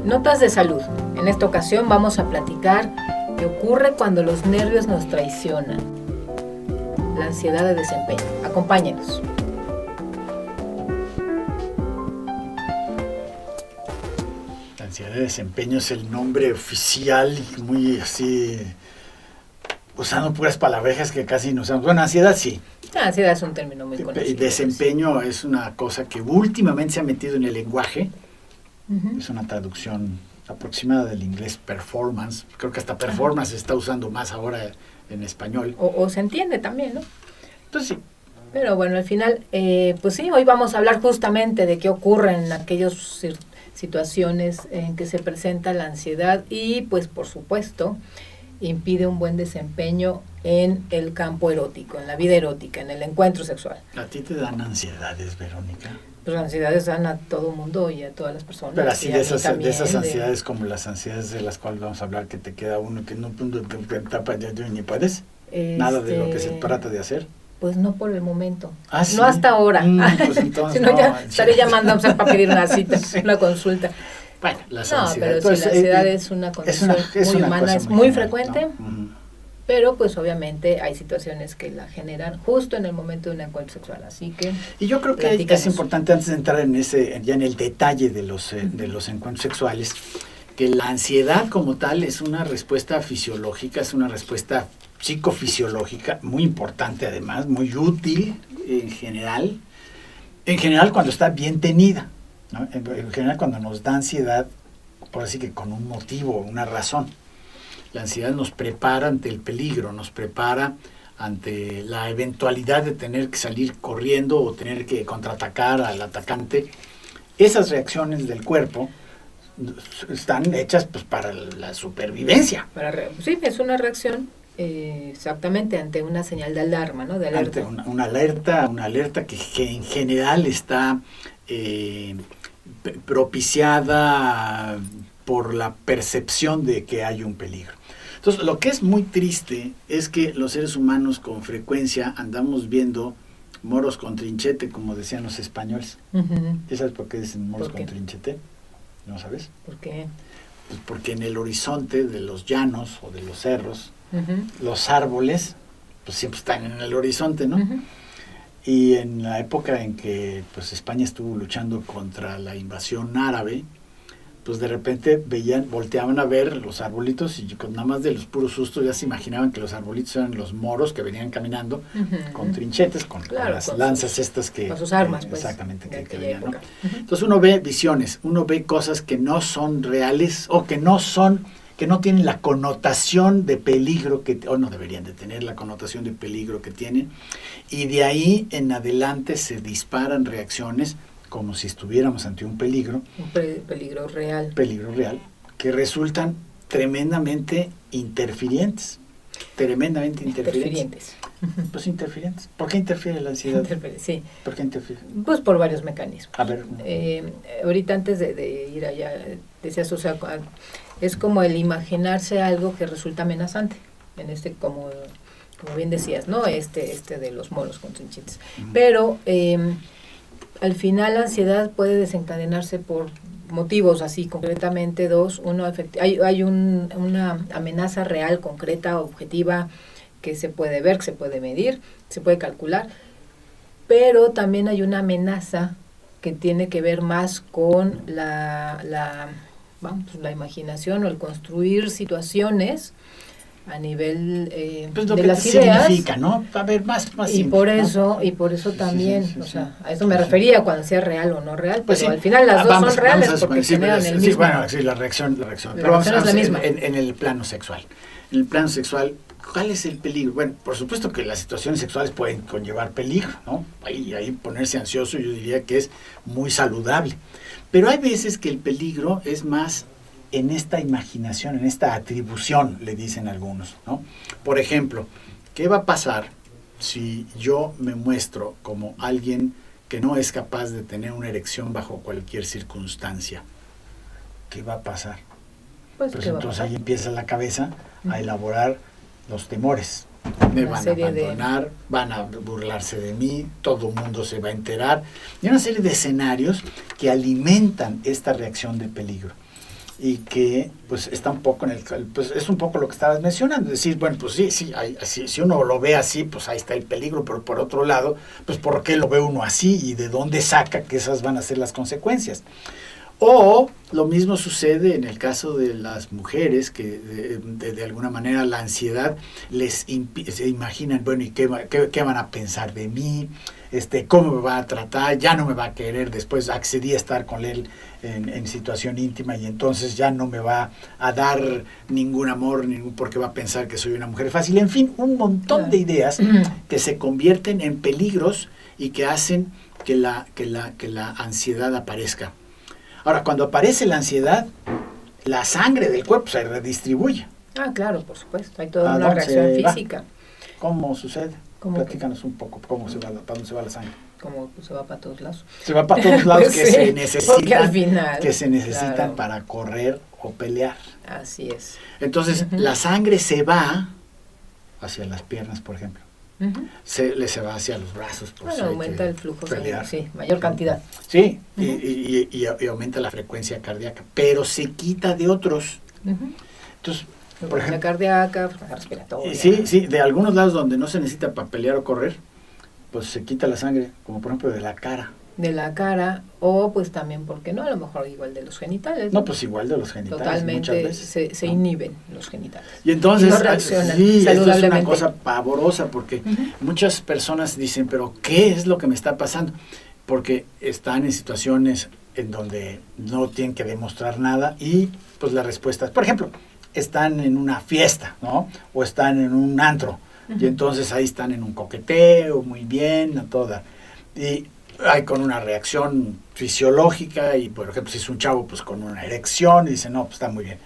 Notas de salud. En esta ocasión vamos a platicar qué ocurre cuando los nervios nos traicionan. La ansiedad de desempeño. Acompáñenos. La ansiedad de desempeño es el nombre oficial, muy así, usando puras palabrejas que casi no usamos. Bueno, ansiedad sí. La ansiedad es un término muy conocido. Y desempeño es una cosa que últimamente se ha metido en el lenguaje. Es una traducción aproximada del inglés performance. Creo que hasta performance se está usando más ahora en español. O se entiende también, ¿no? Entonces sí. Pero bueno, al final, pues sí, hoy vamos a hablar justamente de qué ocurre en aquellas situaciones en que se presenta la ansiedad y, pues, por supuesto, impide un buen desempeño en el campo erótico, en la vida erótica, en el encuentro sexual. ¿A ti te dan ansiedades, Verónica? Pues las ansiedades dan a todo mundo y a todas las personas. Pero así de esas ansiedades como las ansiedades de las cuales vamos a hablar, que te queda uno que no tapa ni puedes. Nada de lo que se trata de hacer. Pues no por el momento. ¿Ah, sí? No hasta ahora. Pues entonces si no, ya estaré llamando para pedir una cita, sí. Una consulta. Bueno, las ansiedades. Pero entonces, la ansiedad es una condición muy humana, es muy frecuente. ¿No? Pero pues obviamente hay situaciones que la generan justo en el momento de un encuentro sexual, así que... Y yo creo que es importante, antes de entrar en ya en el detalle de los encuentros sexuales, que la ansiedad como tal es una respuesta fisiológica, es una respuesta psicofisiológica, muy importante además, muy útil en general cuando está bien tenida, ¿no? En general cuando nos da ansiedad, por así que con un motivo, una razón. La ansiedad nos prepara ante el peligro, nos prepara ante la eventualidad de tener que salir corriendo o tener que contraatacar al atacante. Esas reacciones del cuerpo están hechas pues para la supervivencia. Sí, es una reacción exactamente ante una señal de alarma, ¿no? De alerta. Ante una alerta que en general está propiciada por la percepción de que hay un peligro. Entonces, lo que es muy triste es que los seres humanos con frecuencia andamos viendo moros con trinchete, como decían los españoles. ¿Y sabes por qué dicen moros con trinchete? ¿No sabes? ¿Por qué? Pues porque en el horizonte de los llanos o de los cerros, los árboles, pues siempre están en el horizonte, ¿no? Y en la época en que pues España estuvo luchando contra la invasión árabe, pues de repente volteaban a ver los arbolitos y con nada más de los puros sustos ya se imaginaban que los arbolitos eran los moros que venían caminando con trinchetes, con las lanzas estas que... Con sus armas, pues. Exactamente, que venían, ¿no? Entonces uno ve visiones, uno ve cosas que no son reales o que no tienen la connotación de peligro o no deberían de tener la connotación de peligro que tienen, y de ahí en adelante se disparan reacciones como si estuviéramos ante un peligro. Un peligro real. Peligro real, que resultan tremendamente interfirientes. Pues interfirientes. ¿Por qué interfiere la ansiedad? Sí. ¿Por qué interfiere? Pues por varios mecanismos. A ver. Ahorita antes de ir allá, decías, o sea, es como el imaginarse algo que resulta amenazante. En como bien decías, ¿no? Este de los moros con trinchetes. Pero al final la ansiedad puede desencadenarse por motivos así, concretamente dos. Uno, hay una amenaza real, concreta, objetiva, que se puede ver, que se puede medir, se puede calcular, pero también hay una amenaza que tiene que ver más con la imaginación o el construir situaciones a nivel pues lo de que las ideas, significa, ¿no? A ver, más y simple, por ¿no? eso también, o sea, a eso me refería cuando sea real o no real, pues pero sí, al final las dos son reales porque sí, generan el mismo. Sí, bueno, sí, la reacción. Pero vamos es la misma. En el plano sexual. En el plano sexual, ¿cuál es el peligro? Bueno, por supuesto que las situaciones sexuales pueden conllevar peligro, ¿no? Ahí ponerse ansioso yo diría que es muy saludable. Pero hay veces que el peligro es más en esta imaginación, en esta atribución, le dicen algunos, ¿no? Por ejemplo, ¿qué va a pasar si yo me muestro como alguien que no es capaz de tener una erección bajo cualquier circunstancia? ¿Qué va a pasar? Pues entonces ahí empieza la cabeza a elaborar los temores. Me van a abandonar, van a burlarse de mí, todo el mundo se va a enterar. Y una serie de escenarios que alimentan esta reacción de peligro. y que pues está un poco pues es un poco lo que estabas mencionando, es decir, bueno, pues sí, si uno lo ve así, pues ahí está el peligro, pero por otro lado, pues ¿por qué lo ve uno así y de dónde saca que esas van a ser las consecuencias? O lo mismo sucede en el caso de las mujeres que de alguna manera la ansiedad se imaginan, bueno, ¿y qué van a pensar de mí? ¿Cómo me va a tratar? Ya no me va a querer, después accedí a estar con él en situación íntima y entonces ya no me va a dar ningún amor, porque va a pensar que soy una mujer fácil. En fin, un montón de ideas que se convierten en peligros y que hacen que la ansiedad aparezca. Ahora, cuando aparece la ansiedad, la sangre del cuerpo se redistribuye. Ah, claro, por supuesto. Hay toda una reacción física. ¿Cómo sucede? Platícanos un poco para dónde se va la sangre. Como se va para todos lados. Se va para todos lados Pues que sí, se necesitan claro, para correr o pelear. Así es. Entonces, la sangre se va hacia las piernas, por ejemplo. Se va hacia los brazos. Bueno, aumenta el flujo sanguíneo, sí, mayor cantidad. Sí, y aumenta la frecuencia cardíaca, pero se quita de otros. Entonces, por ejemplo, cardíaca, respiratoria. Sí, de algunos lados donde no se necesita para pelear o correr, pues se quita la sangre, como por ejemplo de la cara. De la cara, o pues también, ¿por qué no? A lo mejor igual de los genitales. No, pues igual de los genitales. Totalmente muchas veces, se inhiben los genitales. Y entonces, no reaccionan sí, esto es una cosa pavorosa, porque muchas personas dicen, pero ¿qué es lo que me está pasando? Porque están en situaciones en donde no tienen que demostrar nada y pues la respuesta es, por ejemplo, están en una fiesta, ¿no? O están en un antro, y entonces ahí están en un coqueteo, muy bien, a toda. Y hay con una reacción fisiológica, y por ejemplo, si es un chavo, pues con una erección, y dice, no, pues está muy bien.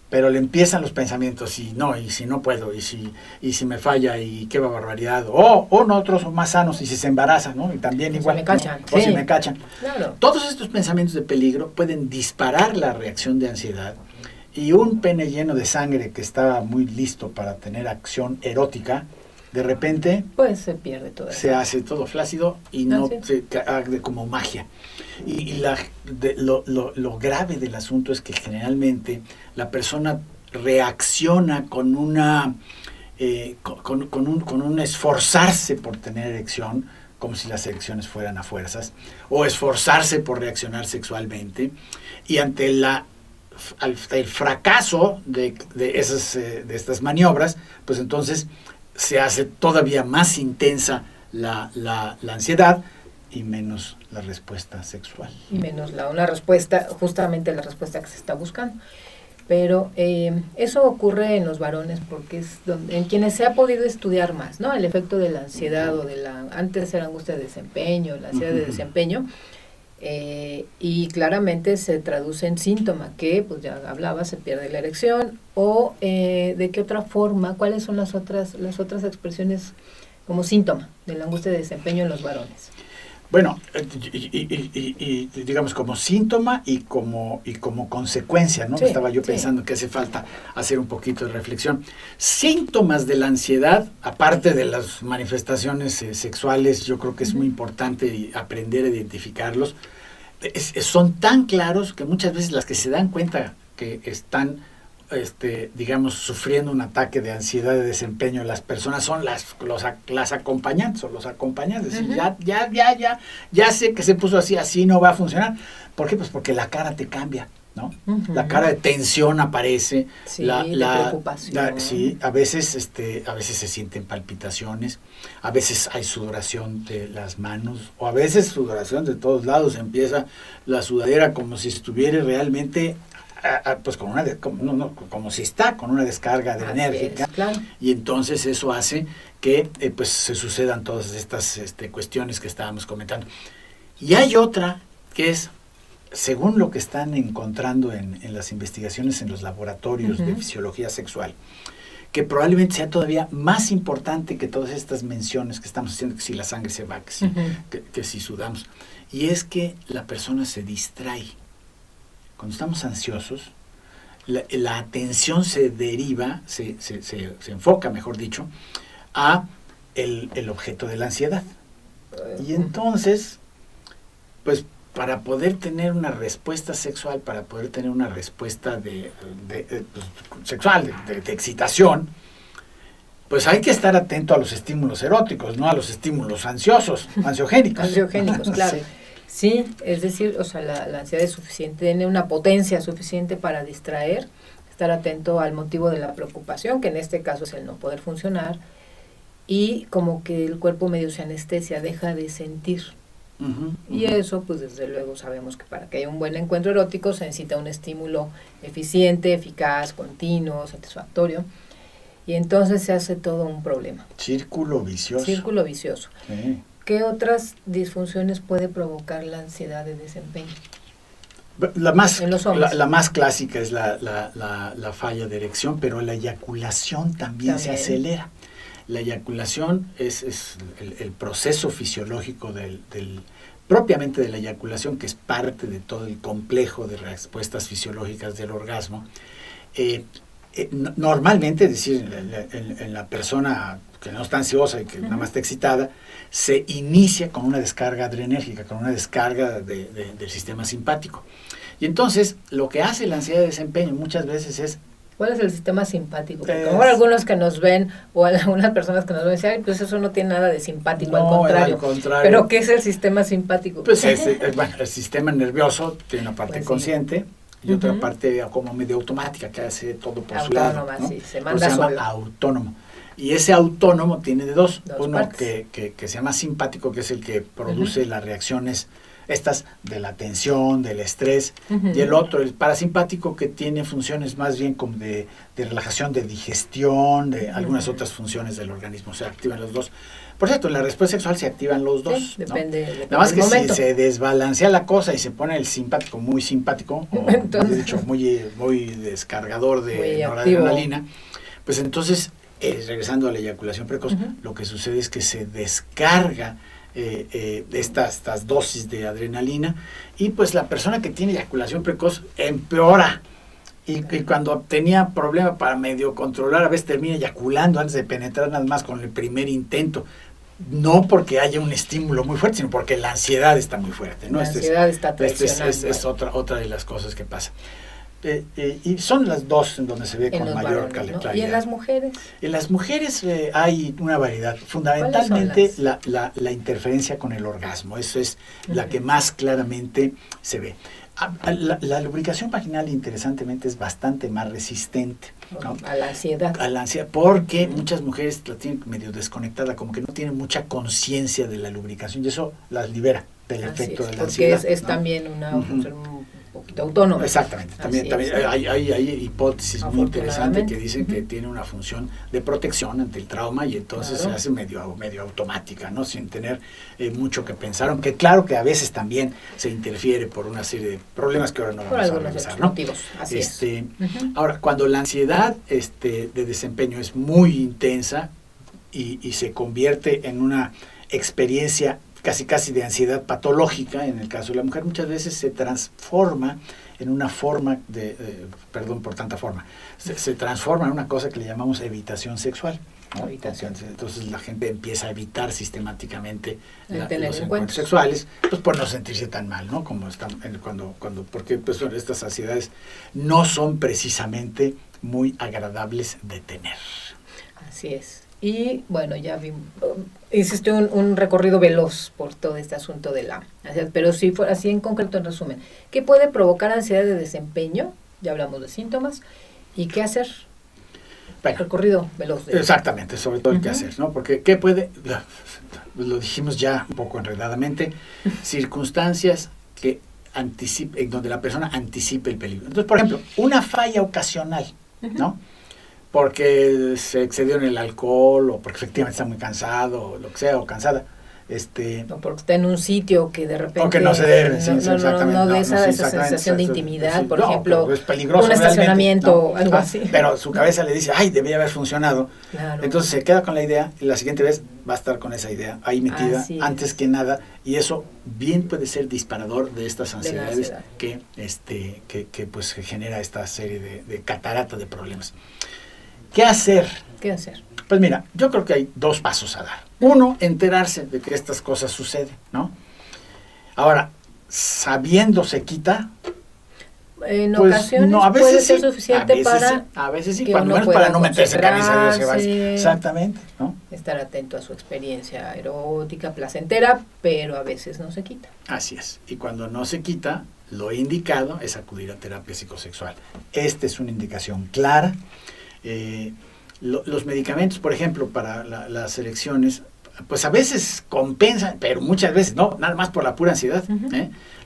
Pero le empiezan los pensamientos, y si no puedo, y si me falla, y qué barbaridad, o no, otros son más sanos, y si se embaraza, ¿no? Y también igual, me cachan, ¿no? O si me cachan. Claro. Todos estos pensamientos de peligro pueden disparar la reacción de ansiedad, y un pene lleno de sangre que estaba muy listo para tener acción erótica, de repente pues se pierde todo eso. Se hace todo flácido y no se hace como magia. Y lo grave del asunto es que generalmente la persona reacciona con con un esforzarse por tener erección, como si las erecciones fueran a fuerzas, o esforzarse por reaccionar sexualmente, y ante el fracaso de estas maniobras, pues entonces se hace todavía más intensa la ansiedad y menos la respuesta sexual. Y menos una respuesta, justamente la respuesta que se está buscando. Pero eso ocurre en los varones porque es en quienes se ha podido estudiar más, ¿no? El efecto de la ansiedad o antes era angustia de desempeño, la ansiedad de desempeño. Y claramente se traduce en síntoma que, pues ya hablaba, se pierde la erección, o de qué otra forma, cuáles son las otras expresiones como síntoma de la angustia de desempeño en los varones. Bueno, y digamos como síntoma y como consecuencia, ¿no? Estaba yo pensando que hace falta hacer un poquito de reflexión. Síntomas de la ansiedad, aparte de las manifestaciones sexuales, yo creo que es muy importante aprender a identificarlos. Son tan claros que muchas veces las que se dan cuenta que están digamos, sufriendo un ataque de ansiedad de desempeño, las personas son las acompañantes o los acompañantes. Ya sé que se puso así no va a funcionar. ¿Por qué? Pues porque la cara te cambia, ¿no? La cara de tensión aparece, de preocupación. Sí, a veces se sienten palpitaciones, a veces hay sudoración de las manos, o a veces sudoración de todos lados, empieza la sudadera como si estuviera realmente pues como si está con una descarga de enérgica, claro. Y entonces eso hace que pues se sucedan todas estas cuestiones que estábamos comentando. Y hay otra que es, según lo que están encontrando en las investigaciones en los laboratorios de fisiología sexual, que probablemente sea todavía más importante que todas estas menciones que estamos haciendo, que si la sangre se va, que si sudamos, y es que la persona se distrae. Cuando estamos ansiosos, la atención se deriva, se enfoca, mejor dicho, a el objeto de la ansiedad. Y entonces, pues para poder tener una respuesta sexual, para poder tener una respuesta sexual, de excitación, pues hay que estar atento a los estímulos eróticos, no a los estímulos ansiogénicos. Ansiogénicos, claro. Sí. Sí, es decir, o sea, la ansiedad es suficiente, tiene una potencia suficiente para distraer, estar atento al motivo de la preocupación, que en este caso es el no poder funcionar, y como que el cuerpo medio se anestesia, deja de sentir. Y eso, pues desde luego sabemos que para que haya un buen encuentro erótico se necesita un estímulo eficiente, eficaz, continuo, satisfactorio, y entonces se hace todo un problema. Círculo vicioso. Círculo vicioso. Sí. ¿Qué otras disfunciones puede provocar la ansiedad de desempeño? La más clásica es la falla de erección, pero la eyaculación también se acelera. La eyaculación es el proceso fisiológico propiamente de la eyaculación, que es parte de todo el complejo de respuestas fisiológicas del orgasmo. Normalmente, es decir, en la persona que no está ansiosa y que nada más está excitada, se inicia con una descarga adrenérgica, con una descarga del sistema simpático. Y entonces, lo que hace la ansiedad de desempeño muchas veces es... ¿Cuál es el sistema simpático? Porque como algunos que nos ven, o algunas personas que nos ven, dicen, ay, pues eso no tiene nada de simpático, no, al contrario. ¿Pero qué es el sistema simpático? Pues bueno, el sistema nervioso tiene una parte consciente y otra parte como medio automática, que hace todo por su lado, ¿no? Sí, se manda se llama autónomo. Y ese autónomo tiene de dos. Uno que se llama simpático, que es el que produce las reacciones estas de la tensión, del estrés, y el otro, el parasimpático, que tiene funciones más bien como de relajación, de digestión, de algunas otras funciones del organismo. Se activan los dos. Por cierto, en la respuesta sexual se activan los dos. Sí, depende nada más que momento. Si se desbalancea la cosa y se pone el simpático muy simpático, o entonces, dicho, muy descargador de noradrenalina, pues entonces, regresando a la eyaculación precoz, lo que sucede es que se descarga estas dosis de adrenalina, y pues la persona que tiene eyaculación precoz empeora, y cuando tenía problema para medio controlar, a veces termina eyaculando antes de penetrar, nada más con el primer intento, no porque haya un estímulo muy fuerte, sino porque la ansiedad está muy fuerte, ¿no? La ansiedad está traicionando. Es otra de las cosas que pasa. Y son las dos en donde se ve con mayor claridad. ¿Y en las mujeres? En las mujeres hay una variedad. Fundamentalmente la interferencia con el orgasmo. Eso es la que más claramente se ve. La lubricación vaginal, interesantemente, es bastante más resistente, ¿no? A la ansiedad. A la ansiedad, porque muchas mujeres la tienen medio desconectada, como que no tienen mucha conciencia de la lubricación, y eso las libera del efecto de la ansiedad. Porque es también una función un poquito autónoma. Exactamente. También hay hipótesis muy interesantes que dicen que tiene una función de protección ante el trauma, y entonces se hace medio automática, ¿no? Sin tener mucho que pensar, aunque claro que a veces también se interfiere por una serie de problemas que ahora no vamos a revisar, ¿no? Motivos. Así es. Ahora, cuando la ansiedad de desempeño es muy intensa y se convierte en una experiencia casi de ansiedad patológica, en el caso de la mujer, muchas veces se transforma en una forma perdón por tanta forma, se transforma en una cosa que le llamamos evitación sexual, ¿no? Entonces la gente empieza a evitar sistemáticamente los encuentros sexuales, pues por no sentirse tan mal, ¿no? Como están porque pues estas ansiedades no son precisamente muy agradables de tener. Así es. Y bueno, ya hiciste un recorrido veloz por todo este asunto de la ansiedad, pero si fuera así en concreto, en resumen, ¿qué puede provocar ansiedad de desempeño? Ya hablamos de síntomas. ¿Y qué hacer? Bueno, recorrido veloz. Exactamente, sobre todo el qué hacer, ¿no? Porque ¿qué puede? Lo dijimos ya un poco enredadamente, circunstancias que anticipen, donde la persona anticipe el peligro. Entonces, por ejemplo, una falla ocasional, ¿no? Porque se excedió en el alcohol, o porque efectivamente está muy cansado, o lo que sea, o cansada. No, porque está en un sitio que de repente... O que no se debe, exactamente. No de esa sensación de intimidad, por ejemplo, es peligroso, un estacionamiento, algo así. Pero su cabeza le dice, ay, debía haber funcionado. Claro. Entonces se queda con la idea, y la siguiente vez va a estar con esa idea ahí metida, antes que nada, y eso bien puede ser disparador de estas ansiedades que pues genera esta serie de catarata de problemas. ¿Qué hacer? ¿Qué hacer? Pues mira, yo creo que hay dos pasos a dar. Uno, enterarse de que estas cosas suceden, ¿no? Ahora, sabiendo se quita. En Pues, ocasiones no, a veces puede ser sí, suficiente para a veces sí, que cuando uno menos para pueda no meterse en camisa de once varas. concentrarse, Exactamente, ¿no? estar atento a su experiencia erótica, placentera, pero a veces no se quita. Así es. Y cuando no se quita, lo indicado es acudir a terapia psicosexual. Esta es una indicación clara. Los medicamentos, por ejemplo, para las erecciones, pues a veces compensan, pero muchas veces no, nada más por la pura ansiedad.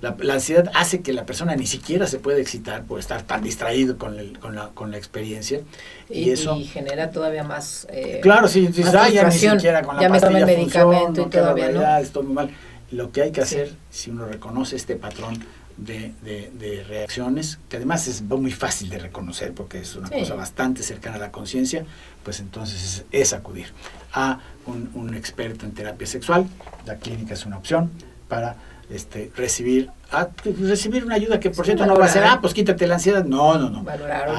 La ansiedad hace que la persona ni siquiera se pueda excitar por estar tan distraído con la experiencia. Y eso genera todavía más claro, si dices, ya ni siquiera con la ya pastilla me tomé el medicamento funciona, y todavía no. estoy muy mal. Lo que hay que hacer, si uno reconoce este patrón de reacciones, que además es muy fácil de reconocer porque es una cosa bastante cercana a la conciencia, pues entonces es acudir a un experto en terapia sexual. La clínica es una opción para recibir una ayuda que por cierto no va a ser, pues quítate la ansiedad. No. Valorar,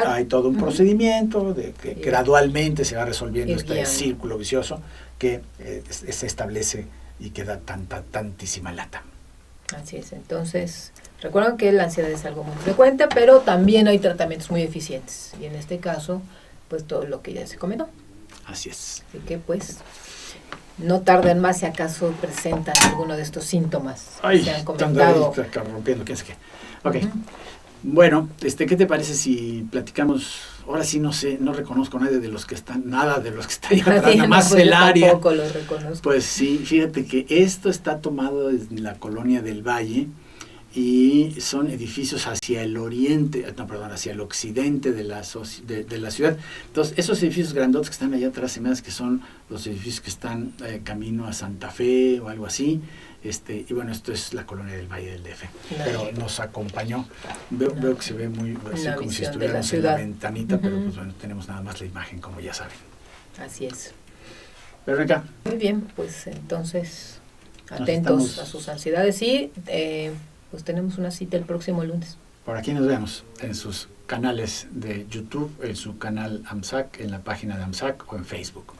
hay todo un procedimiento de que gradualmente se va resolviendo este círculo vicioso que se establece y que da tantísima lata. Así es, entonces recuerden que la ansiedad es algo muy frecuente, pero también hay tratamientos muy eficientes y en este caso pues todo lo que ya se comentó. Así es. Así que pues no tarden más si acaso presentan alguno de estos síntomas que se han comentado. Rompiendo, ¿qué es qué? Ok. Bueno, ¿qué te parece si platicamos? Ahora sí no reconozco nada de los que están ahí atrás, nada más el área. Tampoco lo reconozco. Pues sí, fíjate que esto está tomado desde la colonia del Valle y son edificios hacia el hacia el occidente de la ciudad. Entonces, esos edificios grandotes que están allá atrás, se me hace que son los edificios que están camino a Santa Fe o algo así. Y bueno, esto es la colonia del Valle del DF, pero nos acompañó. Veo que se ve muy así como si estuviéramos en la ventanita, pero pues bueno, tenemos nada más la imagen, como ya saben. Así es. Verónica. Muy bien, pues entonces atentos a sus ansiedades y pues tenemos una cita el próximo lunes. Por aquí nos vemos en sus canales de YouTube, en su canal AMSAC, en la página de AMSAC o en Facebook.